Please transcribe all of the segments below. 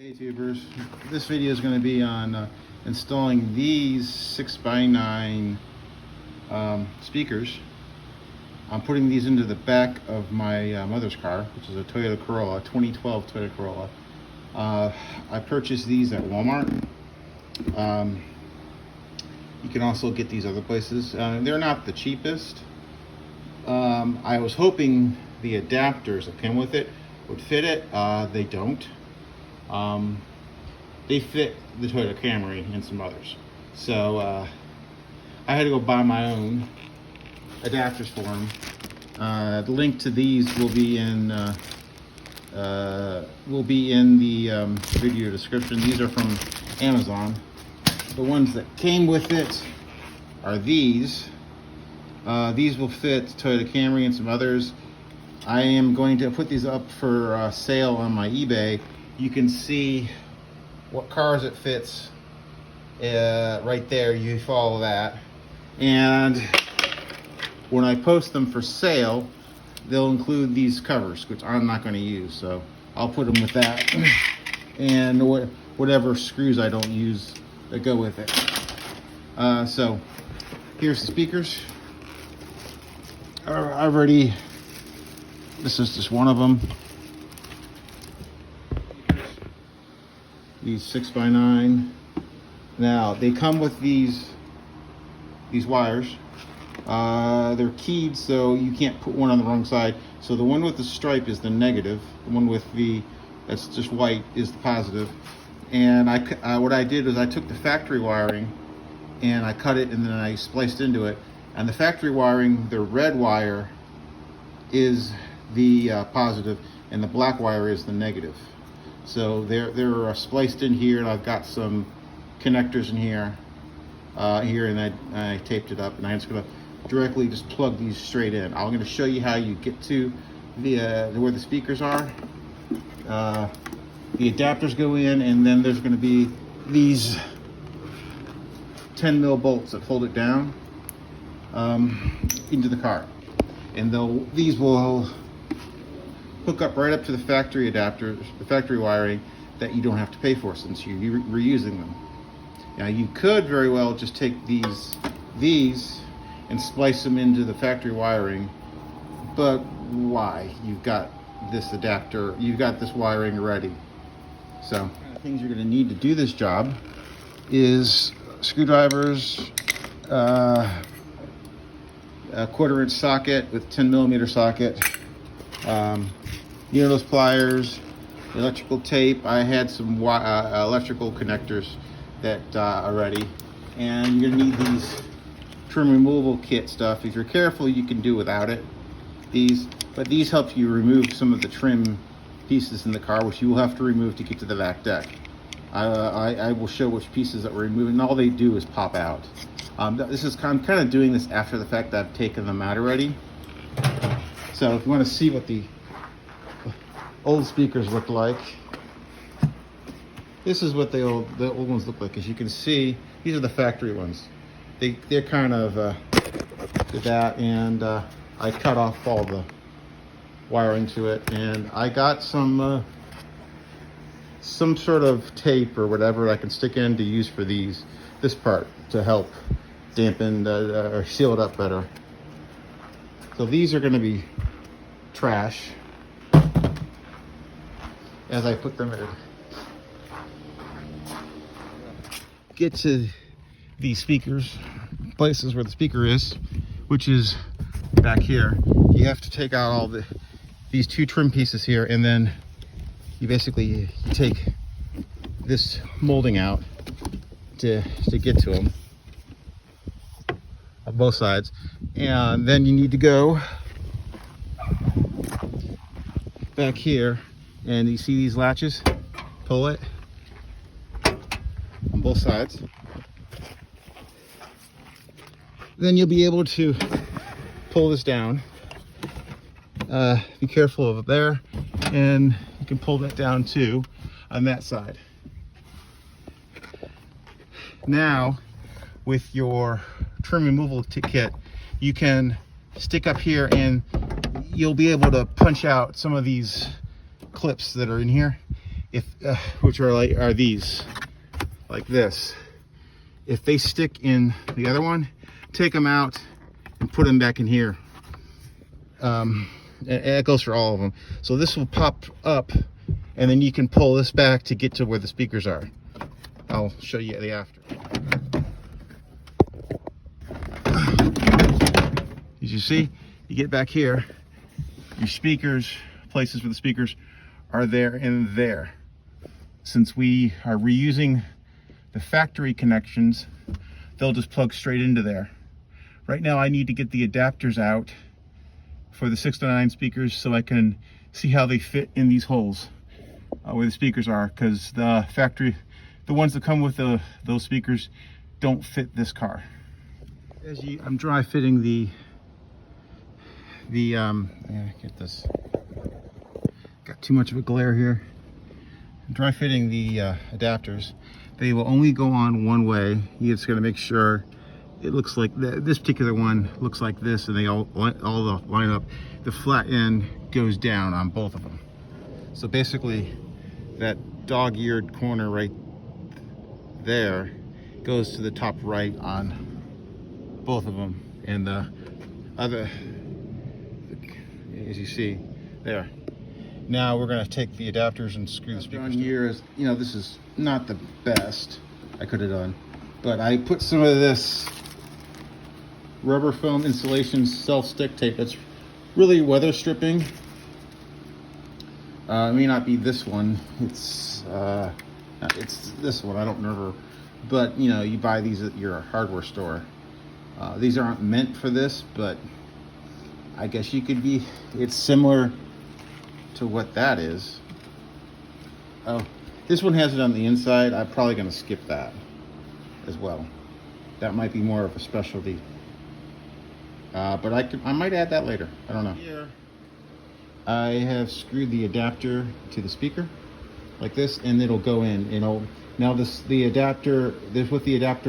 Hey tubers, this video is going to be on installing these 6x9 speakers. I'm putting these into the back of my mother's car, which is a Toyota Corolla, 2012 Toyota Corolla. I purchased these at Walmart. You can also get these other places. They're not the cheapest. I was hoping the adapters that came with it would fit it. They don't. They fit the Toyota Camry and some others. So I had to go buy my own adapters for them. The link to these will be in the video description. These are from Amazon. The ones that came with it are these. These will fit Toyota Camry and some others. I am going to put these up for sale on my eBay. You can see what cars it fits right there. You follow that, and when I post them for sale, they'll include these covers, which I'm not going to use, so I'll put them with that and whatever screws I don't use that go with it. So here's the speakers. This is just one of them. These 6x9. Now they come with these wires. They're keyed, so you can't put one on the wrong side. So the one with the stripe is the negative. The one with that's just white is the positive. And what I did was I took the factory wiring and I cut it and then I spliced into it. And the factory wiring, the red wire is the positive and the black wire is the negative. So they're spliced in here, and I've got some connectors in here, and I taped it up, and I'm just gonna directly just plug these straight in. I'm gonna show you how you get to where the speakers are. The adapters go in, and then there's gonna be these 10 mil bolts that hold it down into the car, and these will hook up right up to the factory adapters, the factory wiring that you don't have to pay for since you're reusing them. Now you could very well just take these and splice them into the factory wiring, but why? You've got this adapter, you've got this wiring already. So the things you're going to need to do this job is screwdrivers, a 1/4 inch socket with 10 millimeter socket, those pliers, electrical tape. I had some electrical connectors that already, and you're gonna need these trim removal kit stuff. If you're careful, you can do without it. But these help you remove some of the trim pieces in the car, which you will have to remove to get to the back deck. I will show which pieces that we're removing, and all they do is pop out. I'm kind of doing this after the fact that I've taken them out already. So if you want to see what the old speakers look like, this is what the old ones look like. As you can see, these are the factory ones. They're kind of did that, and I cut off all the wiring to it, and I got some sort of tape or whatever I can stick in to use for this part to help dampen or seal it up better. So these are going to be trash as I put them in. Get to these speakers, places where the speaker is, which is back here. You have to take out all these two trim pieces here, and then you basically take this molding out to get to them on both sides. And then you need to go back here, and you see these latches, pull it on both sides. Then you'll be able to pull this down. Be careful of it there, and you can pull that down too on that side. Now with your trim removal kit, you can stick up here and you'll be able to punch out some of these clips that are in here, if which are these, like this. If they stick in the other one, take them out and put them back in here. And it goes for all of them. So this will pop up, and then you can pull this back to get to where the speakers are. I'll show you the after. As you see, you get back here, your speakers, places for the speakers are there and there. Since we are reusing the factory connections, they'll just plug straight into there. Right now I need to get the adapters out for the 609 speakers so I can see how they fit in these holes where the speakers are, because the factory, the ones that come with those speakers don't fit this car. I'm dry fitting get this, got too much of a glare here. I'm dry fitting the adapters. They will only go on one way. You just got to make sure it looks like this particular one looks like this, and they all line up. The flat end goes down on both of them. So basically, that dog-eared corner right there goes to the top right on both of them, and the other, as you see there. Now we're going to take the adapters and screw the speakers. Here is, you know, this is not the best I could have done, but I put some of this rubber foam insulation self-stick tape that's really weather stripping. It may not be this one. It's this one. I don't remember, but you know, you buy these at your hardware store. These aren't meant for this, but I guess you could be. It's similar to what that is. Oh, this one has it on the inside. I'm probably going to skip that as well. That might be more of a specialty. But I might add that later. I don't know. Here, I have screwed the adapter to the speaker like this, and it'll go in. You know, now with the adapter,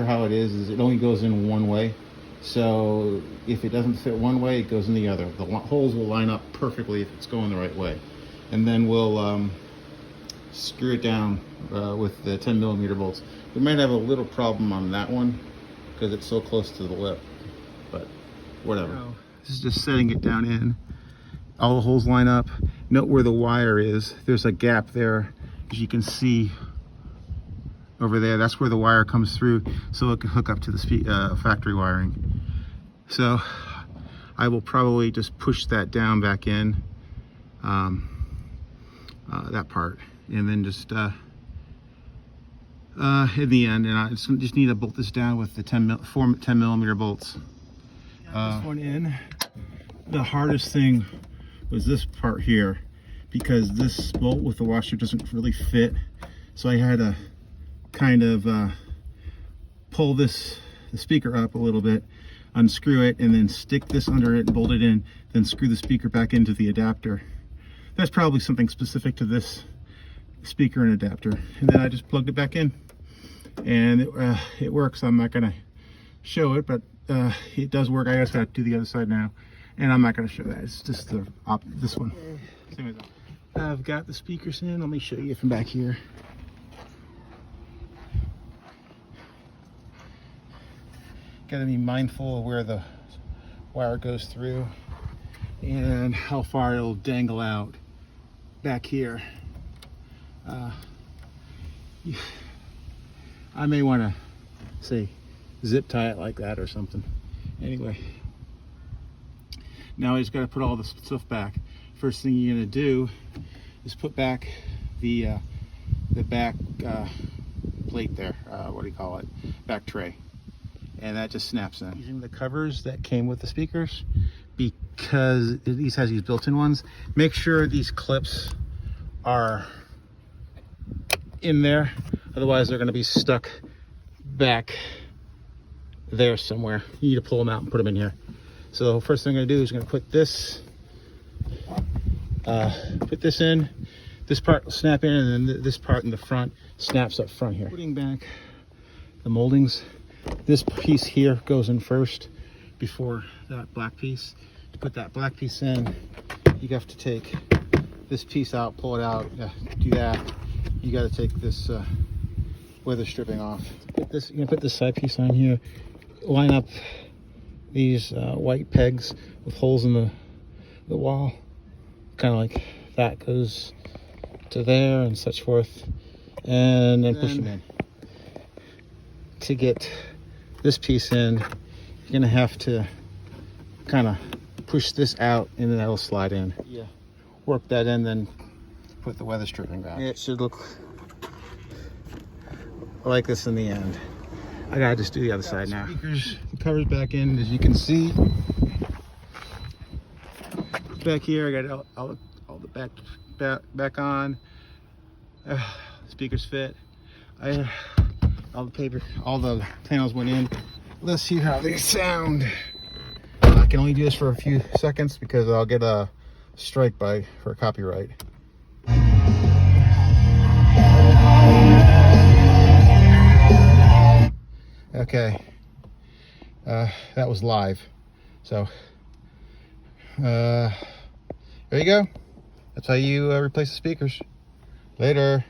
how it is it only goes in one way. So if it doesn't fit one way, it goes in the other. The holes will line up perfectly if it's going the right way. And then we'll screw it down with the 10mm bolts. We might have a little problem on that one because it's so close to the lip, but whatever. So, this is just setting it down in. All the holes line up. Note where the wire is. There's a gap there, as you can see over there. That's where the wire comes through, so it can hook up to the factory wiring. So I will probably just push that down back in, that part, and then just in the end, and I just need to bolt this down with the 10mm bolts. This one in. The hardest thing was this part here, because this bolt with the washer doesn't really fit, so I had to kind of pull the speaker up a little bit, unscrew it, and then stick this under it and bolt it in, then screw the speaker back into the adapter. That's probably something specific to this speaker and adapter. And then I just plugged it back in, and it works. I'm not gonna show it, but it does work. I just got to do the other side now, and I'm not gonna show that. It's just this one. Same as that. I've got the speakers in. Let me show you from back here. Got to be mindful of where the wire goes through and how far it'll dangle out back here. I may want to say zip tie it like that or something. Anyway, now I just got to put all the stuff back. First thing you're going to do is put back the back plate there. What do you call it? Back tray. And that just snaps in. Using the covers that came with the speakers, because these has these built-in ones. Make sure these clips are in there, otherwise they're going to be stuck back there somewhere. You need to pull them out and put them in here. So first thing I'm going to do is going to put this in. This part will snap in, and then this part in the front snaps up front here. Putting back the moldings. This piece here goes in first before that black piece. To put that black piece in, you have to take this piece out, pull it out, do that, you got to take this weather stripping off. You're gonna put this side piece on here. Line up these white pegs with holes in the wall, kind of like that goes to there and such forth, and then push them in. To get this piece in, you're gonna have to kind of push this out, and then that'll slide in. Yeah. Work that in, then put the weather stripping back. It should look like this in the end. I gotta just do the other side now. Speakers, the cover's back in, as you can see. Back here, I got all the back on. Speakers fit. All the paper, all the panels went in. Let's see how they sound. I can only do this for a few seconds because I'll get a strike for copyright. Okay, that was live. So there you go. That's how you replace the speakers. Later.